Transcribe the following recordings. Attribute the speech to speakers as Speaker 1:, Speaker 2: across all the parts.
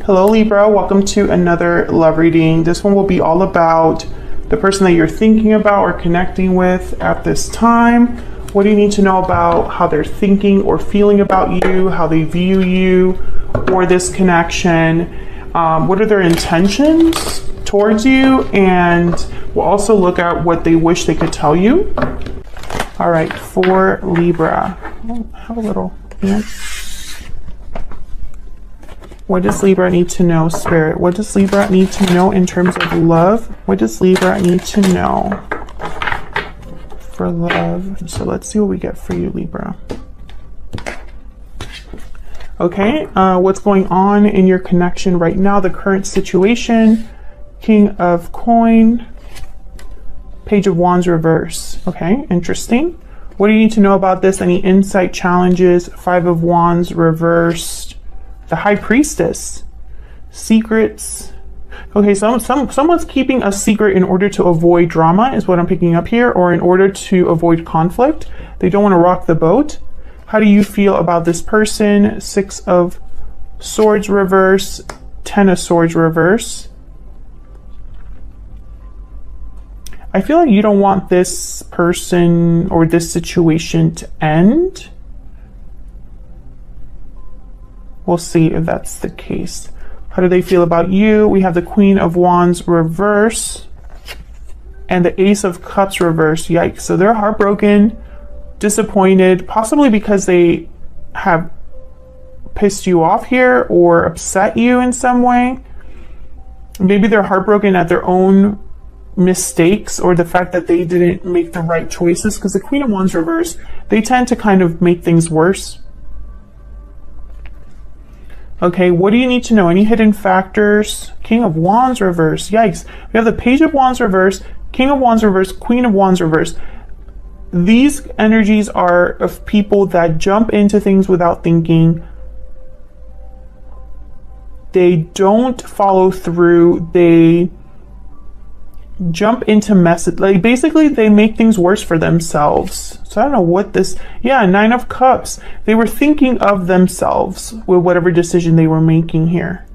Speaker 1: Hello Libra, welcome to another love reading. This one will be all about the person that you're thinking about or connecting with at this time. What do you need to know about how they're thinking or feeling about you, how they view you or this connection? What are their intentions towards you? And we'll also look at what they wish they could tell you. All right, for Libra, have a little ant. What does Libra need to know, Spirit? What does Libra need to know in terms of love? What does Libra need to know for love? So let's see what we get for you, Libra. Okay, what's going on in your connection right now? The current situation, King of Coin, Page of Wands reverse. Okay, interesting. What do you need to know about this? Any insight, challenges? Five of Wands reversed. The High Priestess, secrets. Okay, someone's keeping a secret in order to avoid drama is what I'm picking up here, or in order to avoid conflict. They don't want to rock the boat. How do you feel about this person? Six of Swords reverse, Ten of Swords reverse. I feel like you don't want this person or this situation to end. We'll see if that's the case. How do they feel about you? We have the Queen of Wands reverse and the Ace of Cups reverse. Yikes. So they're heartbroken, disappointed, possibly because they have pissed you off here or upset you in some way. Maybe they're heartbroken at their own mistakes or the fact that they didn't make the right choices, because the Queen of Wands reverse, they tend to kind of make things worse. Okay, what do you need to know? Any hidden factors? King of Wands reverse. Yikes. We have the Page of Wands reverse, King of Wands reverse, Queen of Wands reverse. These energies are of people that jump into things without thinking. They don't follow through. They jump into messes. Like basically they make things worse for themselves. So I don't know what this, yeah, Nine of Cups. They were thinking of themselves with whatever decision they were making here.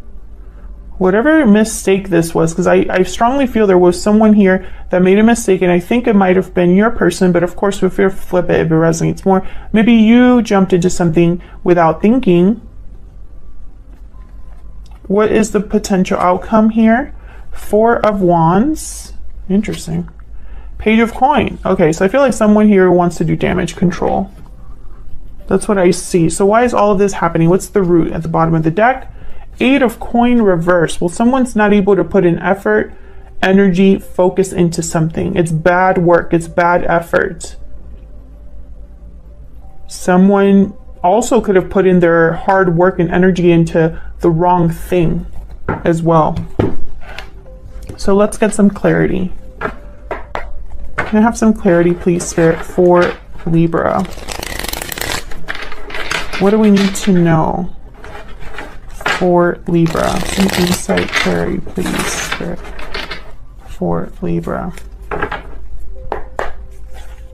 Speaker 1: Whatever mistake this was, because I strongly feel there was someone here that made a mistake, and I think it might have been your person, but of course if you flip it, if it resonates more, maybe you jumped into something without thinking. What is the potential outcome here? Four of Wands. Interesting. Page of Coin. Okay, so I feel like someone here wants to do damage control. That's what I see. So why is all of this happening? What's the root at the bottom of the deck? Eight of Coin reverse. Well, someone's not able to put in effort, energy, focus into something. It's bad work. It's bad effort. Someone also could have put in their hard work and energy into the wrong thing as well. So let's get some clarity. Can I have some clarity, please, Spirit, for Libra? What do we need to know for Libra? Some insight, clarity, please, Spirit, for Libra.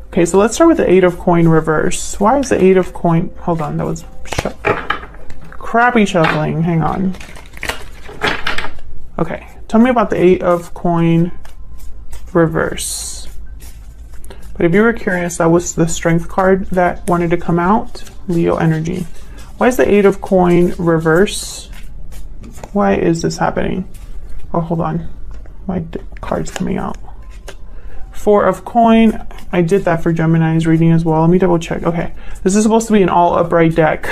Speaker 1: Okay, so let's start with the Eight of Coin reverse. Why is the Eight of Coin? Hold on, that was crappy shuffling. Hang on. Okay. Tell me about the Eight of Coin reverse. But if you were curious, that was the Strength card that wanted to come out. Leo energy. Why is the Eight of Coin reverse? Why is this happening? Oh, hold on. My card's coming out. Four of Coin. I did that for Gemini's reading as well. Let me double check. Okay. This is supposed to be an all upright deck.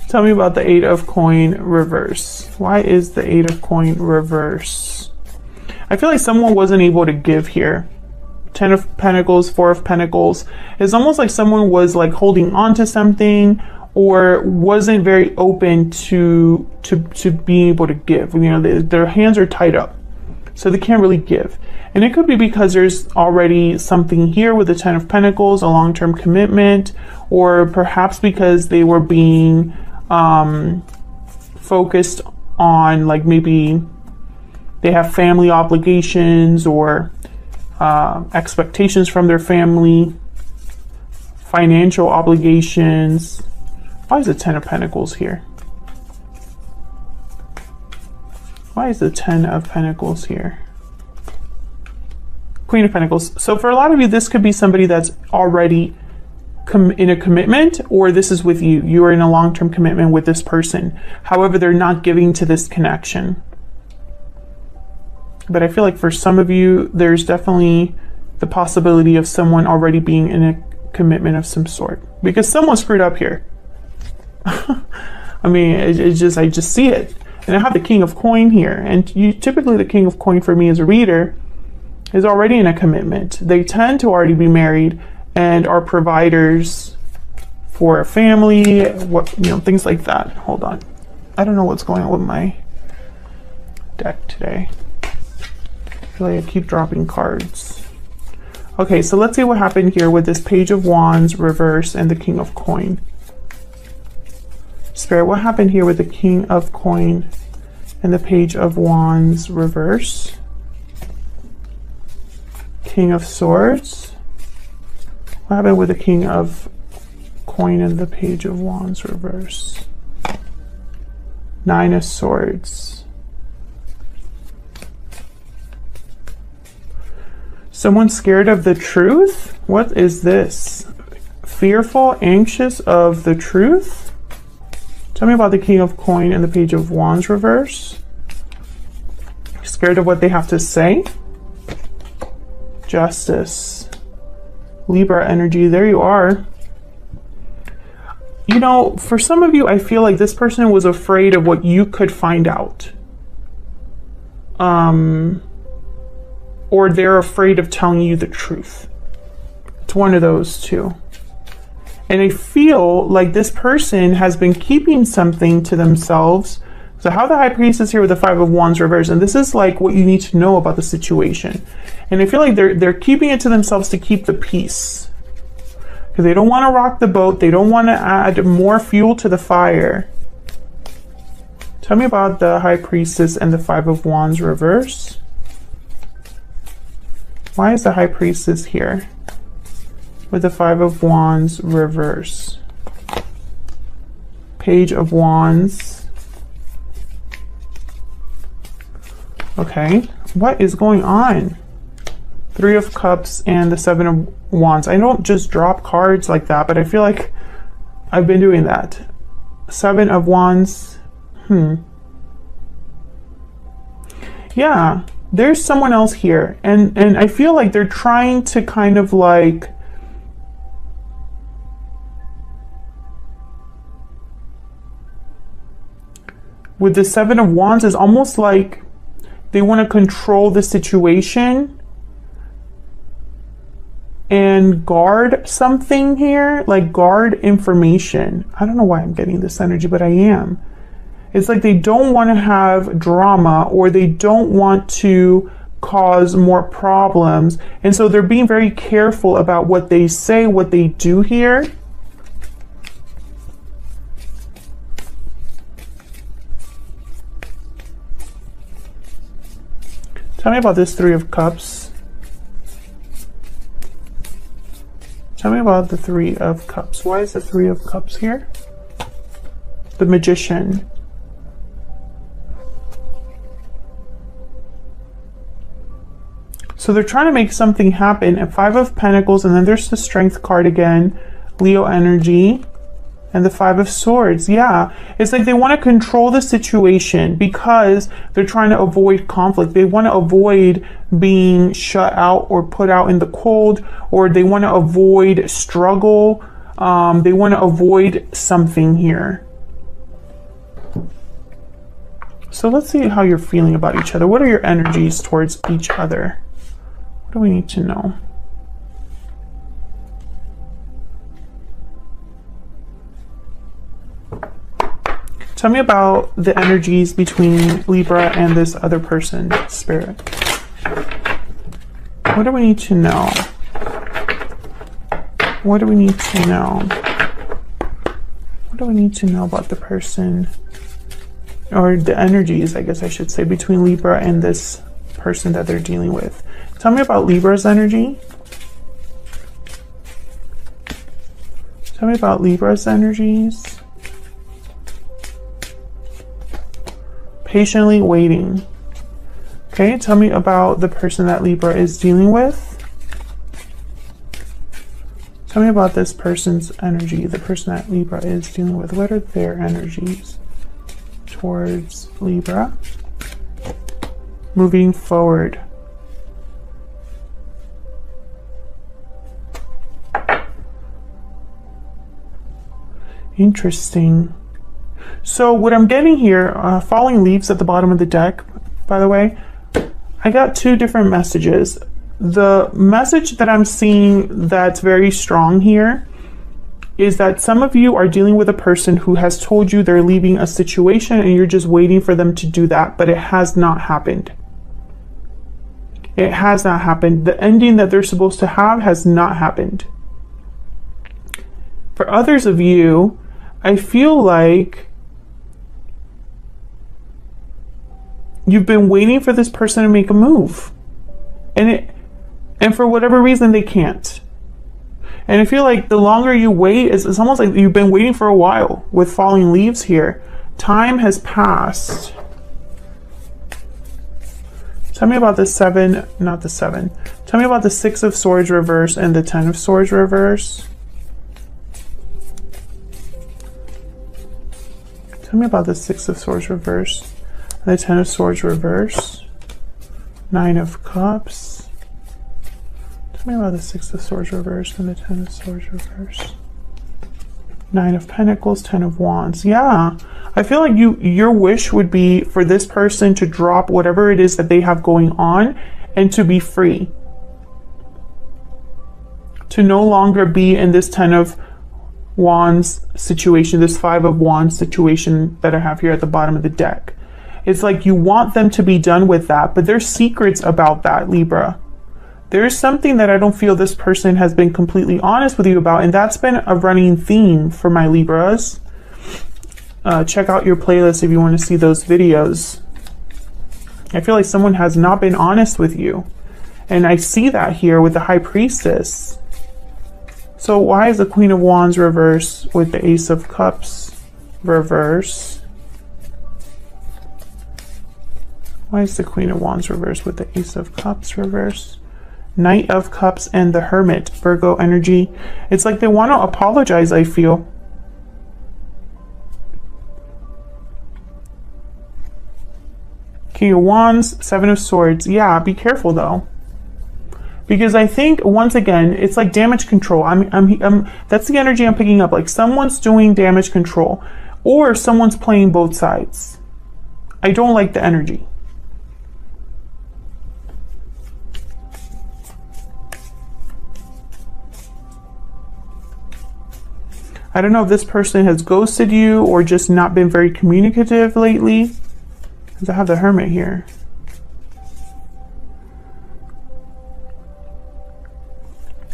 Speaker 1: Tell me about the Eight of Coin reverse. Why is the Eight of Coin reverse? I feel like someone wasn't able to give here. Ten of Pentacles, Four of Pentacles. It's almost like someone was like holding on to something or wasn't very open to being able to give. You know, their hands are tied up, so they can't really give. And it could be because there's already something here with the Ten of Pentacles, a long-term commitment, or perhaps because they were being focused on, like, maybe they have family obligations or expectations from their family, financial obligations. Why is the Ten of Pentacles here? Why is the 10 of Pentacles here? Queen of Pentacles. So for a lot of you, this could be somebody that's already in a commitment, or this is with you. You are in a long-term commitment with this person. However, they're not giving to this connection. But I feel like for some of you, there's definitely the possibility of someone already being in a commitment of some sort. Because someone screwed up here. I mean, I just see it. And I have the King of Coin here. And typically the King of Coin for me as a reader is already in a commitment. They tend to already be married and are providers for a family, things like that. Hold on. I don't know what's going on with my deck today. I feel like I keep dropping cards. Okay, so let's see what happened here with this Page of Wands reverse and the King of Coin. Spirit, what happened here with the King of Coin and the Page of Wands reverse? King of Swords. What happened with the King of Coin and the Page of Wands reverse? Nine of Swords. Someone scared of the truth? What is this? Fearful, anxious of the truth? Tell me about the King of Coin and the Page of Wands reverse. Scared of what they have to say? Justice. Libra energy, there you are. You know, for some of you, I feel like this person was afraid of what you could find out. Or they're afraid of telling you the truth. It's one of those two. And I feel like this person has been keeping something to themselves. So how the High Priestess here with the Five of Wands reverse, and this is like what you need to know about the situation. And I feel like they're keeping it to themselves to keep the peace. Because they don't want to rock the boat. They don't want to add more fuel to the fire. Tell me about the High Priestess and the Five of Wands reverse. Why is the High Priestess here with the Five of Wands reverse? Page of Wands. Okay, what is going on? Three of Cups and the Seven of Wands. I don't just drop cards like that, but I feel like I've been doing that. Seven of Wands. Yeah, there's someone else here. And I feel like they're trying to kind of like with the Seven of Wands, is almost like they want to control the situation and guard something here, like guard information. I don't know why I'm getting this energy, but I am. It's like they don't want to have drama, or they don't want to cause more problems. And so they're being very careful about what they say, what they do here. Tell me about this Three of Cups. Tell me about the Three of Cups. Why is the Three of Cups here? The Magician. So they're trying to make something happen. And Five of Pentacles, and then there's the Strength card again. Leo energy. And the Five of Swords. Yeah, it's like they want to control the situation because they're trying to avoid conflict. They want to avoid being shut out or put out in the cold, or they want to avoid struggle. They want to avoid something here. So let's see how you're feeling about each other. What are your energies towards each other? What do we need to know? Tell me about the energies between Libra and this other person, Spirit. What do we need to know? What do we need to know? What do we need to know about the person, or the energies, I guess I should say, between Libra and this person that they're dealing with? Tell me about Libra's energy. Tell me about Libra's energies. Patiently waiting. Okay, tell me about the person that Libra is dealing with. Tell me about this person's energy, the person that Libra is dealing with. What are their energies towards Libra? Moving forward. Interesting. So what I'm getting here, falling leaves at the bottom of the deck, by the way, I got two different messages. The message that I'm seeing that's very strong here is that some of you are dealing with a person who has told you they're leaving a situation and you're just waiting for them to do that, but it has not happened. It has not happened. The ending that they're supposed to have has not happened. For others of you, I feel like you've been waiting for this person to make a move. And for whatever reason, they can't. And I feel like the longer you wait, it's almost like you've been waiting for a while with falling leaves here. Time has passed. Tell me about the Tell me about the 6 of Swords reverse and the 10 of Swords reverse. Tell me about the 6 of Swords reverse and the 10 of Swords reverse. 9 of Cups. Tell me about the 6 of Swords reverse and the 10 of Swords reverse. 9 of Pentacles, 10 of Wands. Yeah, I feel like your wish would be for this person to drop whatever it is that they have going on and to be free. To no longer be in this 10 of Wands situation, this 5 of Wands situation that I have here at the bottom of the deck. It's like you want them to be done with that, but there's secrets about that, Libra. There's something that I don't feel this person has been completely honest with you about, and that's been a running theme for my Libras. Check out your playlist if you want to see those videos. I feel like someone has not been honest with you, and I see that here with the High Priestess. So why is the Queen of Wands reverse with the Ace of Cups reverse? Why is the Queen of Wands reverse with the Ace of Cups reverse? Knight of Cups and the Hermit, Virgo energy. It's like they want to apologize, I feel. King of Wands, 7 of Swords. Yeah, be careful though. Because I think, once again, it's like damage control. That's the energy I'm picking up. Like someone's doing damage control or someone's playing both sides. I don't like the energy. I don't know if this person has ghosted you or just not been very communicative lately. Because I have the Hermit here.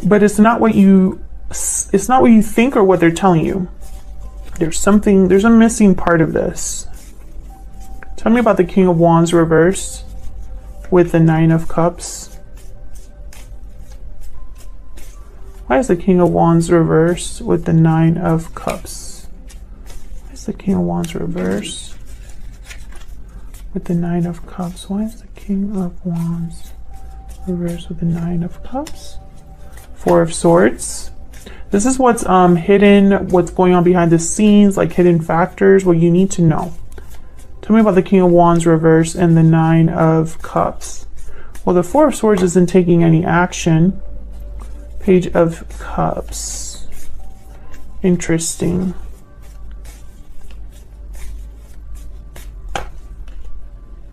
Speaker 1: But it's not what you think or what they're telling you. There's a missing part of this. Tell me about the King of Wands reverse with the 9 of Cups. Why is the King of Wands reverse with the 9 of Cups? Why is the King of Wands reverse with the 9 of Cups? Why is the King of Wands reverse with the 9 of Cups? 4 of Swords. This is what's hidden, what's going on behind the scenes, like hidden factors, what you need to know. Tell me about the King of Wands reverse and the 9 of Cups. Well, the 4 of Swords isn't taking any action. Page of Cups. Interesting.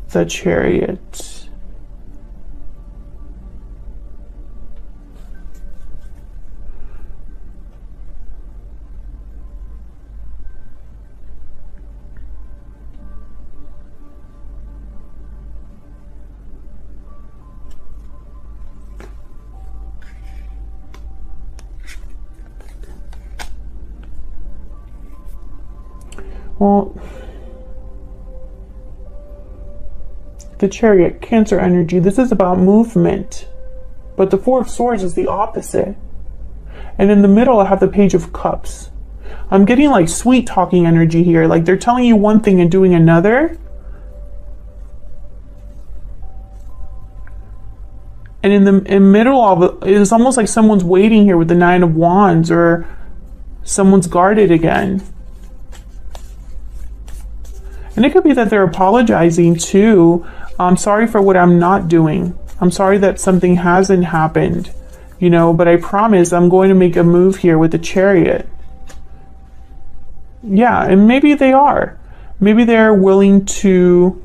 Speaker 1: The Chariot. Well, the Chariot, Cancer energy, this is about movement. But the 4 of Swords is the opposite. And in the middle, I have the Page of Cups. I'm getting like sweet talking energy here. Like they're telling you one thing and doing another. And in the middle of it, it's almost like someone's waiting here with the Nine of Wands, or someone's guarded again. And it could be that they're apologizing too. I'm sorry for what I'm not doing. I'm sorry that something hasn't happened, you know, but I promise I'm going to make a move here with the Chariot. Yeah, and maybe they are. Maybe they're willing to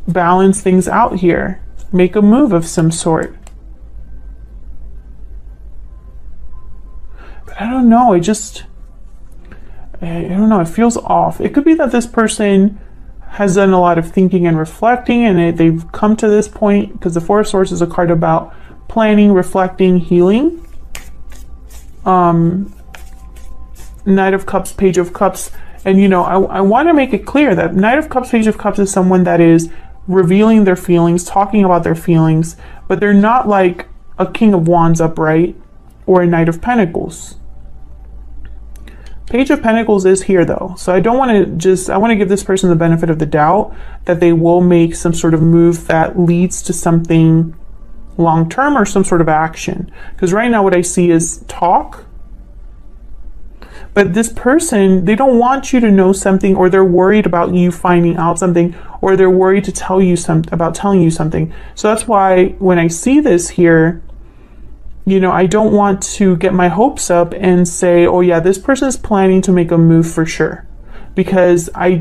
Speaker 1: balance things out here. Make a move of some sort. But I don't know, I don't know, it feels off. It could be that this person has done a lot of thinking and reflecting, and they've come to this point, because the Four of Swords is a card about planning, reflecting, healing. Knight of Cups, Page of Cups, and you know, I want to make it clear that Knight of Cups, Page of Cups is someone that is revealing their feelings, talking about their feelings, but they're not like a King of Wands upright or a Knight of Pentacles. Page of Pentacles is here though, so I don't want to I want to give this person the benefit of the doubt that they will make some sort of move that leads to something long-term or some sort of action. Because right now what I see is talk, but this person, they don't want you to know something, or they're worried about you finding out something, or they're worried to tell you about telling you something. So that's why when I see this here, you know, I don't want to get my hopes up and say, oh yeah, this person is planning to make a move for sure. Because I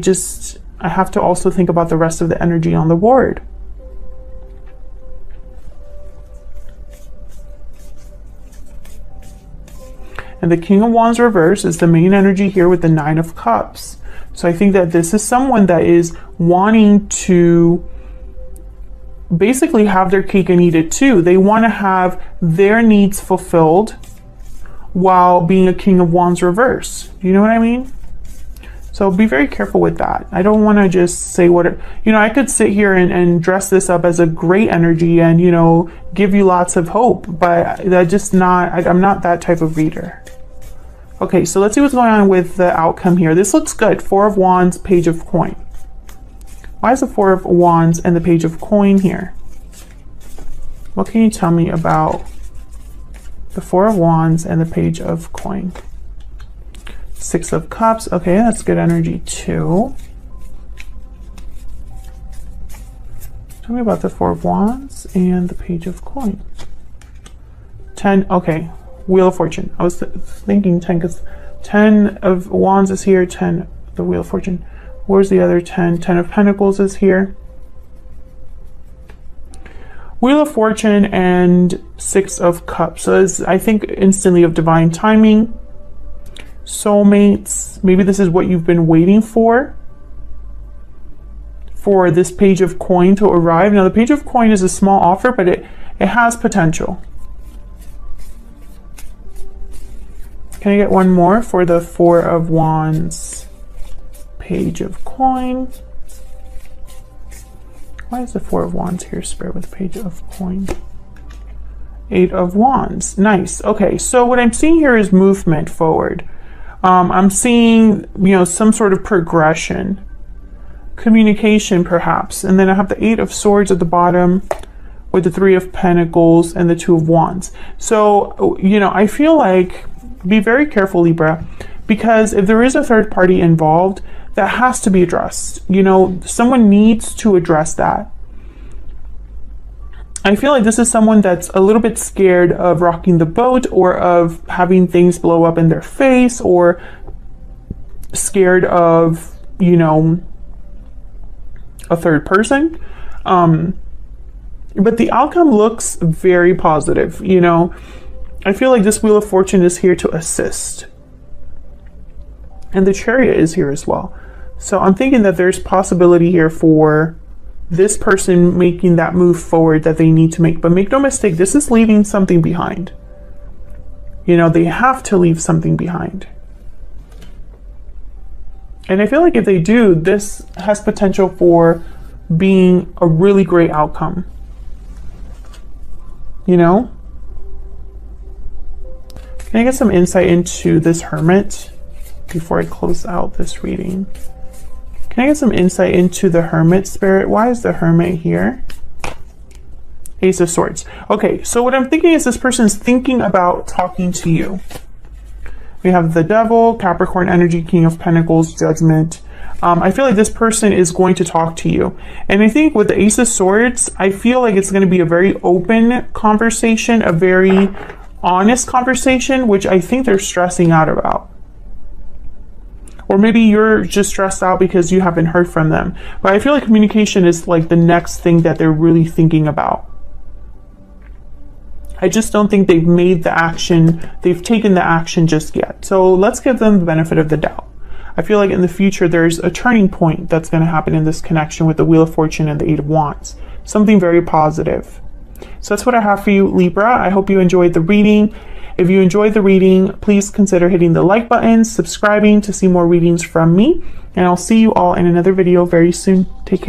Speaker 1: have to also think about the rest of the energy on the board. And the King of Wands reverse is the main energy here with the Nine of Cups. So I think that this is someone that is wanting to basically have their cake and eat it too. They want to have their needs fulfilled while being a King of Wands reverse. You know what I mean? So be very careful with that. I don't want to just say you know, I could sit here and dress this up as a great energy and, you know, give you lots of hope, but I'm not that type of reader. Okay, so let's see what's going on with the outcome here. This looks good. Four of Wands, Page of Coin. Why is the Four of Wands and the Page of Coin here? What can you tell me about the Four of Wands and the Page of Coin? Six of Cups. Okay, that's good energy too. Tell me about the Four of Wands and the Page of Coin. 10. Okay, Wheel of Fortune. I was thinking 10 because 10 of Wands is here. 10, the Wheel of Fortune. Where's the other 10? 10 of Pentacles is here. Wheel of Fortune and Six of Cups. So it's, I think, instantly of divine timing. Soulmates. Maybe this is what you've been waiting for this Page of Coin to arrive. Now the Page of Coin is a small offer, but it has potential. Can I get one more for the Four of Wands, Page of Coin? Why is the Four of Wands here, Spirit, with Page of Coin? Eight of Wands. Nice. Okay, so what I'm seeing here is movement forward. I'm seeing, you know, some sort of progression, communication perhaps, and then I have the Eight of Swords at the bottom with the Three of Pentacles and the Two of Wands. So, you know, I feel like be very careful, Libra, because if there is a third party involved, that has to be addressed. You know, someone needs to address that. I feel like this is someone that's a little bit scared of rocking the boat, or of having things blow up in their face, or scared of, you know, a third person. But the outcome looks very positive. You know, I feel like this Wheel of Fortune is here to assist. And the Chariot is here as well. So I'm thinking that there's possibility here for this person making that move forward that they need to make. But make no mistake, this is leaving something behind. You know, they have to leave something behind. And I feel like if they do, this has potential for being a really great outcome. You know? Can I get some insight into this Hermit before I close out this reading? Can I get some insight into the Hermit, Spirit? Why is the Hermit here? Ace of Swords. Okay, so what I'm thinking is this person's thinking about talking to you. We have the Devil, Capricorn energy, King of Pentacles, Judgment. I feel like this person is going to talk to you. And I think with the Ace of Swords, I feel like it's going to be a very open conversation, a very honest conversation, which I think they're stressing out about. Or maybe you're just stressed out because you haven't heard from them. But I feel like communication is like the next thing that they're really thinking about. I just don't think they've made the action, they've taken the action just yet. So let's give them the benefit of the doubt. I feel like in the future, there's a turning point that's going to happen in this connection with the Wheel of Fortune and the Eight of Wands. Something very positive. So that's what I have for you, Libra. I hope you enjoyed the reading. If you enjoyed the reading, please consider hitting the like button, subscribing to see more readings from me, and I'll see you all in another video very soon. Take care.